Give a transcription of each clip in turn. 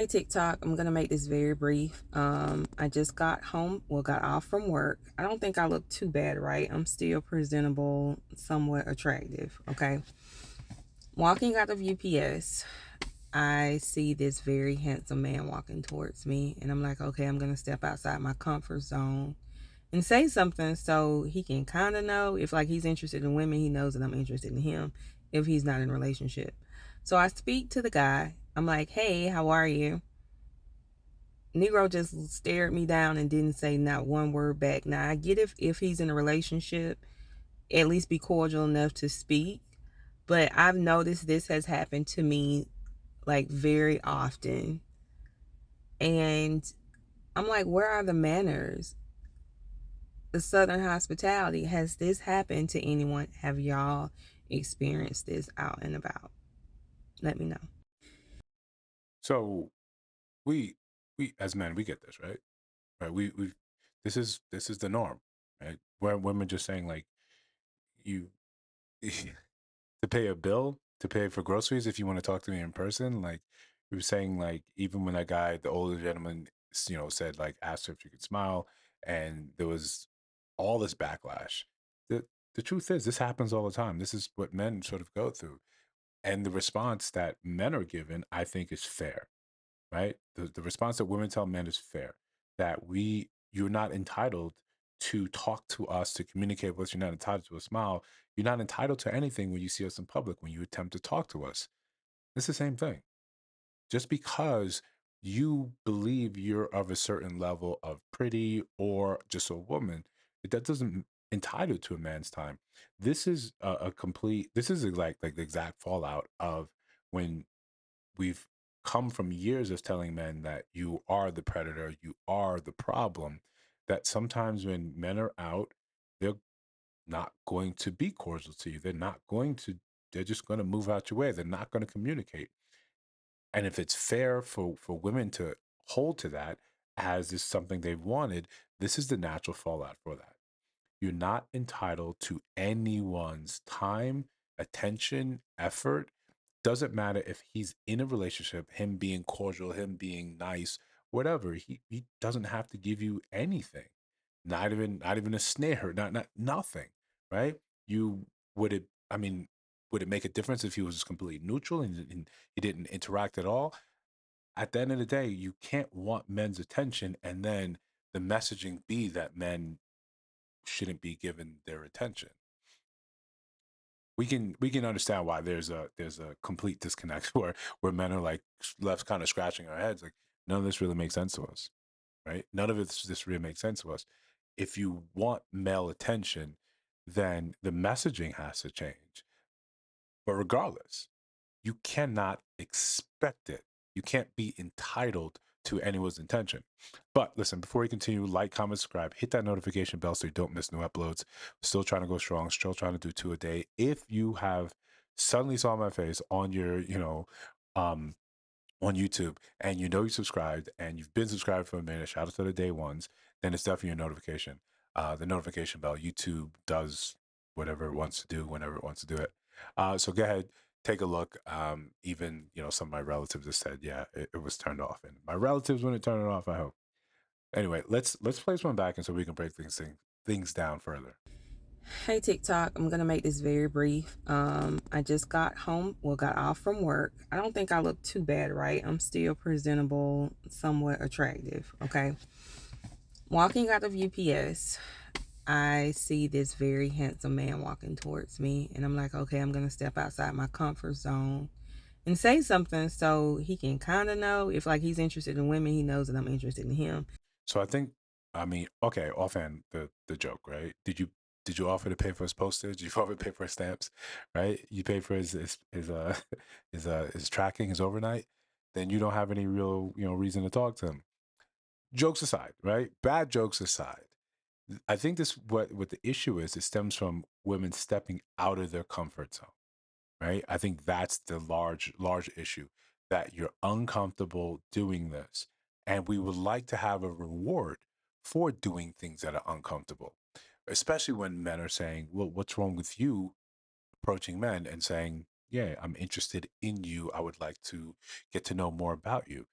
Hey TikTok, I'm gonna make this very brief. I just got home, well, got off from work. I don't think I look too bad, right? I'm still presentable, somewhat attractive. Okay. Walking out of UPS, I see this very handsome man walking towards me, and I'm like, okay, I'm gonna step outside my comfort zone and say something so he can kind of know if like he's interested in women, he knows that I'm interested in him if he's not in a relationship. So I speak to the guy. I'm like, hey, how are you? Negro just stared me down and didn't say not one word back. Now I get if he's in a relationship, at least be cordial enough to speak. But I've noticed this has happened to me like very often. And I'm like, where are the manners? The Southern hospitality. Has this happened to anyone? Have y'all experienced this out and about? Let me know. So we we as men we get this right we this is the norm, right, where women just saying like you to pay a bill, to pay for groceries if you want to talk to me in person. Like we were saying, like even when that guy, the older gentleman, said like asked her if she could smile, and there was all this backlash. The truth is, this happens all the time. This is what men sort of go through, and the response that men are given, I think, is fair, right? The response that women tell men is fair. That you're not entitled to talk to us, to communicate with us. You're not entitled to a smile. You're not entitled to anything when you see us in public, when you attempt to talk to us. It's the same thing. Just because you believe you're of a certain level of pretty or just a woman, that doesn't entitle to a man's time. This is a complete. This is like the exact fallout of when we've come from years of telling men that you are the predator, you are the problem, that sometimes when men are out, they're not going to be cordial to you. They're just going to move out your way. They're not going to communicate. And if it's fair for women to hold to that as is something they've wanted, this is the natural fallout for that. You're not entitled to anyone's time, attention, effort. Doesn't matter if he's in a relationship, him being cordial, him being nice, whatever. He doesn't have to give you anything. Not even a snare, not nothing, right? You would it I mean, would it make a difference if he was just completely neutral and he didn't interact at all? At the end of the day, you can't want men's attention and then the messaging be that men shouldn't be given their attention. We can understand why there's a complete disconnect where men are like left kind of scratching our heads like none of this really makes sense to us, right? None of this really makes sense to us. If you want male attention, then the messaging has to change. But regardless, you cannot expect it. You can't be entitled to anyone's intention. But listen, before we continue, like, comment, subscribe, hit that notification bell so you don't miss new uploads. Still trying to go strong, still trying to do two a day. If you have suddenly saw my face on your, um, on YouTube and you subscribed and you've been subscribed for a minute, shout out to the day ones, then it's definitely a notification. The notification bell, YouTube does whatever it wants to do whenever it wants to do it. So go ahead, take a look. Even some of my relatives have said, yeah, it was turned off, and my relatives wouldn't turn it off. I hope. Anyway, let's place one back, and so we can break things down further. Hey TikTok, I'm gonna make this very brief. I just got home, well, got off from work. I don't think I look too bad, right? I'm still presentable, somewhat attractive. Okay. Walking out of UPS, I see this very handsome man walking towards me, and I'm like, okay, I'm gonna step outside my comfort zone and say something so he can kind of know if like he's interested in women, he knows that I'm interested in him. So I think, I mean, okay, offhand, the joke, right? Did you offer to pay for his postage? Did you offer to pay for his stamps, right? You pay for his his tracking, his overnight. Then you don't have any real reason to talk to him. Jokes aside, right? Bad jokes aside, I think this what the issue is. It stems from women stepping out of their comfort zone, right? I think that's the large issue, that you're uncomfortable doing this. And we would like to have a reward for doing things that are uncomfortable, especially when men are saying, well, what's wrong with you approaching men and saying, yeah, I'm interested in you. I would like to get to know more about you.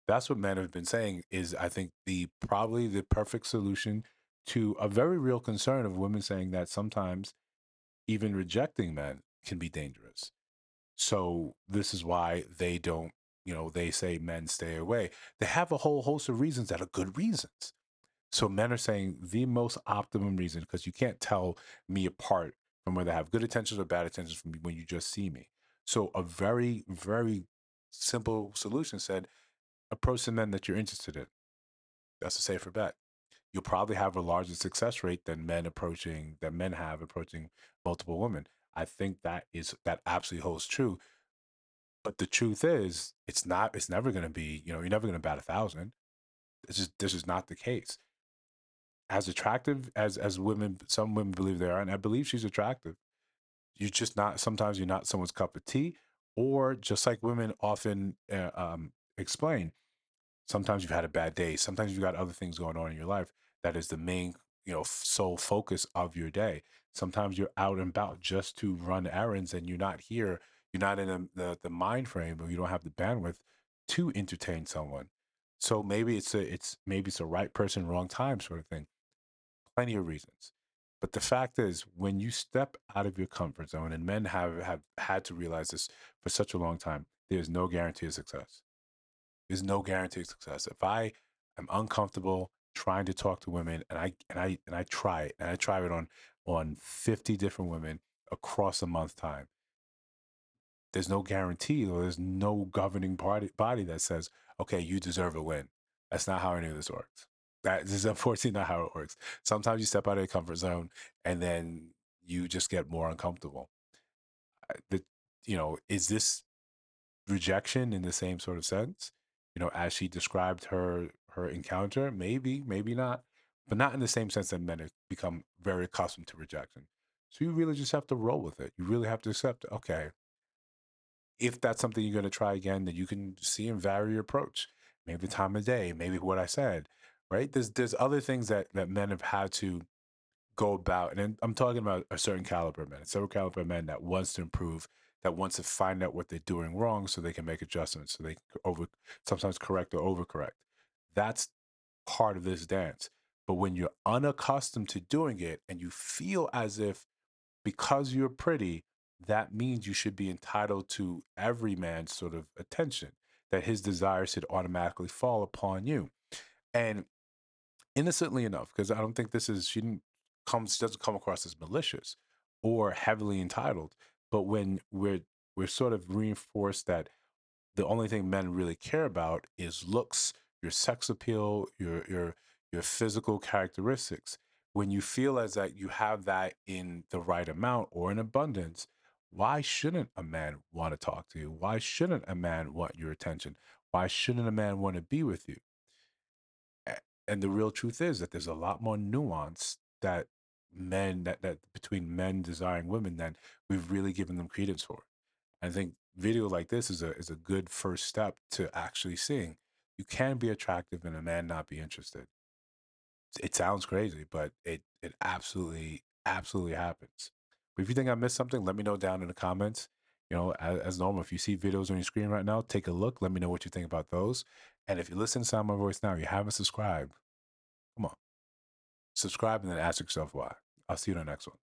That's what men have been saying is, I think, the probably the perfect solution to a very real concern of women saying that sometimes even rejecting men can be dangerous. So this is why they don't, they say men stay away. They have a whole host of reasons that are good reasons. So men are saying the most optimum reason, because you can't tell me apart from whether I have good intentions or bad intentions from when you just see me. So a very, very simple solution said, approach the men that you're interested in. That's a safer bet. You'll probably have a larger success rate than men have approaching multiple women. I think that absolutely holds true. But the truth is, it's never going to be, you're never going to bat 1,000. This is not the case. As attractive as women, some women believe they are, and I believe she's attractive. You're just not. Sometimes you're not someone's cup of tea, or just like women often explain. Sometimes you've had a bad day. Sometimes you've got other things going on in your life that is the main, sole focus of your day. Sometimes you're out and about just to run errands, and you're not here. You're not in the mind frame, or you don't have the bandwidth to entertain someone. So maybe it's a right person, wrong time sort of thing. Plenty of reasons. But the fact is, when you step out of your comfort zone, and men have had to realize this for such a long time, there's no guarantee of success. There's no guarantee of success. If I am uncomfortable trying to talk to women, and I try it, and I try it on 50 different women across a month time, there's no guarantee, or there's no governing body that says, okay, you deserve a win. That's not how any of this works. That is unfortunately not how it works. Sometimes you step out of your comfort zone, and then you just get more uncomfortable. The, is this rejection in the same sort of sense? As she described her encounter, maybe, maybe not, but not in the same sense that men have become very accustomed to rejection. So you really just have to roll with it. You really have to accept, okay, if that's something you're going to try again, then you can see and vary your approach. Maybe the time of day, maybe what I said, right? There's other things that men have had to go about, and I'm talking about a certain caliber of men, several caliber of men that wants to improve, that wants to find out what they're doing wrong, so they can make adjustments, so they can sometimes correct or overcorrect. That's part of this dance. But when you're unaccustomed to doing it, and you feel as if because you're pretty, that means you should be entitled to every man's sort of attention, that his desires should automatically fall upon you. And innocently enough, because I don't think she doesn't come across as malicious or heavily entitled. But when we're sort of reinforced that the only thing men really care about is looks, your sex appeal, your physical characteristics. When you feel as that you have that in the right amount or in abundance, why shouldn't a man want to talk to you? Why shouldn't a man want your attention? Why shouldn't a man want to be with you? And the real truth is that there's a lot more nuance that that between men desiring women than we've really given them credence for. I think video like this is a good first step to actually seeing you can be attractive and a man not be interested. It sounds crazy, but it absolutely happens. But if you think I missed something, let me know down in the comments. As normal, if you see videos on your screen right now, take a look. Let me know what you think about those. And if you listen to sound my voice now, you haven't subscribed, come on, subscribe and then ask yourself why. I'll see you in the next one.